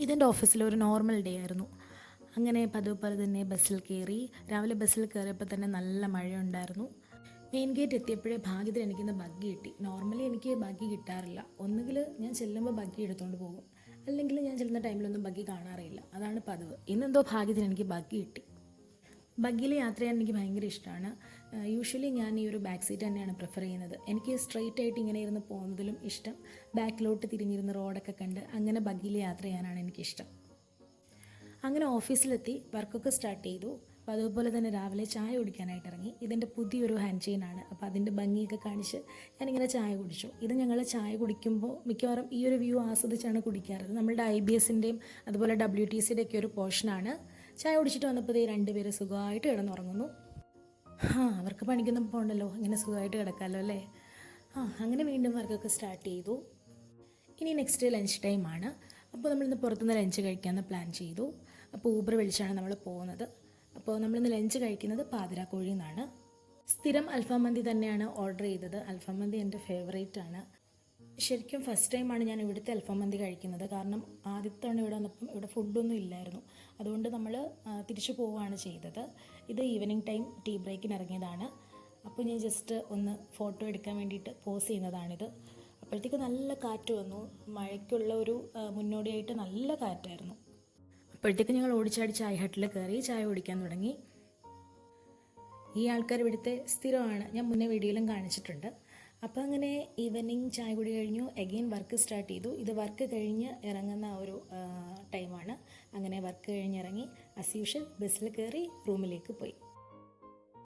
ഇതെൻ്റെ ഓഫീസിലെ ഒരു നോർമൽ ഡേ ആയിരുന്നു. അങ്ങനെ പതിവ് പോലെ തന്നെ ബസ്സിൽ കയറി. രാവിലെ ബസ്സിൽ കയറിയപ്പോൾ തന്നെ നല്ല മഴയുണ്ടായിരുന്നു. മെയിൻ ഗേറ്റ് എത്തിയപ്പോഴേ ഭാഗ്യത്തിന് എനിക്കിന്ന് ബഗ്ഗി കിട്ടി. നോർമലി എനിക്ക് ബഗ്ഗി കിട്ടാറില്ല. ഒന്നുകിൽ ഞാൻ ചെല്ലുമ്പോൾ ബഗ്ഗി എടുത്തുകൊണ്ട് പോകും, അല്ലെങ്കിൽ ഞാൻ ചെല്ലുന്ന ടൈമിലൊന്നും ബഗ്ഗി കാണാറില്ല. അതാണ് പതിവ്. ഇന്നെന്തോ ഭാഗ്യത്തിന് എനിക്ക് ബഗ്ഗി കിട്ടി. ബഗ്ഗിയിൽ യാത്ര ചെയ്യാൻ എനിക്ക് ഭയങ്കര ഇഷ്ടമാണ്. യൂഷ്വലി ഞാൻ ഈ ഒരു ബാക്ക് സീറ്റ് തന്നെയാണ് പ്രിഫർ ചെയ്യുന്നത്. എനിക്ക് സ്ട്രെയിറ്റ് ആയിട്ട് ഇങ്ങനെ ഇരുന്ന് പോകുന്നതിലും ഇഷ്ടം ബാക്കിലോട്ട് തിരിഞ്ഞിരുന്ന് റോഡൊക്കെ കണ്ട് അങ്ങനെ ബഗ്ഗിയിൽ യാത്ര ചെയ്യാനാണ് എനിക്കിഷ്ടം. അങ്ങനെ ഓഫീസിലെത്തി വർക്കൊക്കെ സ്റ്റാർട്ട് ചെയ്തു. അപ്പോൾ അതുപോലെ തന്നെ രാവിലെ ചായ കുടിക്കാനായിട്ട് ഇറങ്ങി. ഇതെൻ്റെ പുതിയൊരു ഹാൻഡ് ചെയിനാണ്. അപ്പോൾ അതിൻ്റെ ഭംഗിയൊക്കെ കാണിച്ച് ഞാനിങ്ങനെ ചായ കുടിച്ചു. ഇത് ഞങ്ങൾ ചായ കുടിക്കുമ്പോൾ മിക്കവാറും ഈ ഒരു വ്യൂ ആസ്വദിച്ചാണ് കുടിക്കാറ്. നമ്മളുടെ IBSൻ്റെയും അതുപോലെ WTCയുടെ ഒക്കെ ഒരു പോർഷനാണ്. ചായ കുടിച്ചിട്ട് വന്നപ്പോൾ ഈ രണ്ടുപേര് സുഖമായിട്ട് കിടന്നുറങ്ങുന്നു. അവർക്ക് പണിക്കൊന്നും പോകണ്ടല്ലോ, ഇങ്ങനെ സുഖമായിട്ട് കിടക്കാമല്ലോ അല്ലേ. അങ്ങനെ വീണ്ടും വർക്കൊക്കെ സ്റ്റാർട്ട് ചെയ്തു. ഇനി നെക്സ്റ്റ് ലഞ്ച് ടൈമാണ്. അപ്പോൾ നമ്മളിന്ന് പുറത്തുനിന്ന് ലഞ്ച് കഴിക്കാമെന്ന് പ്ലാൻ ചെയ്തു. അപ്പോൾ ഊബർ വിളിച്ചാണ് നമ്മൾ പോകുന്നത്. അപ്പോൾ നമ്മളിന്ന് ലഞ്ച് കഴിക്കുന്നത് പാതിരാക്കോഴി എന്നാണ്. സ്ഥിരം അൽഫാം മന്തി തന്നെയാണ് ഓർഡർ ചെയ്തത്. അൽഫാം മന്തി എൻ്റെ ഫേവറേറ്റ് ആണ്. ശരിക്കും ഫസ്റ്റ് ടൈമാണ് ഞാൻ ഇവിടുത്തെ അൽഫാം മന്തി കഴിക്കുന്നത്. കാരണം ആദ്യത്തെ തവണ ഇവിടെ വന്നപ്പം ഇവിടെ ഫുഡൊന്നും ഇല്ലായിരുന്നു. അതുകൊണ്ട് നമ്മൾ തിരിച്ചു പോവുകയാണ് ചെയ്തത്. ഇത് ഈവനിങ് ടൈം ടീ ബ്രേക്കിന് ഇറങ്ങിയതാണ്. അപ്പോൾ ഞാൻ ജസ്റ്റ് ഒന്ന് ഫോട്ടോ എടുക്കാൻ വേണ്ടിയിട്ട് പോസ് ചെയ്യുന്നതാണിത്. അപ്പോഴത്തേക്ക് നല്ല കാറ്റ് വന്നു. മഴയ്ക്കുള്ള ഒരു മുന്നോടിയായിട്ട് നല്ല കാറ്റായിരുന്നു. അപ്പോഴത്തേക്ക് ഞങ്ങൾ ഓടിച്ചാടി ചായ ഹട്ടിൽ കയറി ചായ കുടിക്കാൻ തുടങ്ങി. ഈ ആൾക്കാർ ഇവിടുത്തെ സ്ഥിരമാണ്. ഞാൻ മുന്നേ വീഡിയോയിലും കാണിച്ചിട്ടുണ്ട്. അപ്പോൾ അങ്ങനെ ഈവനിങ് ചായ കുടി കഴിഞ്ഞു. എഗെയിൻ വർക്ക് സ്റ്റാർട്ട് ചെയ്തു. ഇത് വർക്ക് കഴിഞ്ഞ് ഇറങ്ങുന്ന ഒരു ടൈമാണ്. അങ്ങനെ വർക്ക് കഴിഞ്ഞിറങ്ങി ആസ് യൂഷ്വൽ ബസ്സിൽ കയറി റൂമിലേക്ക് പോയി.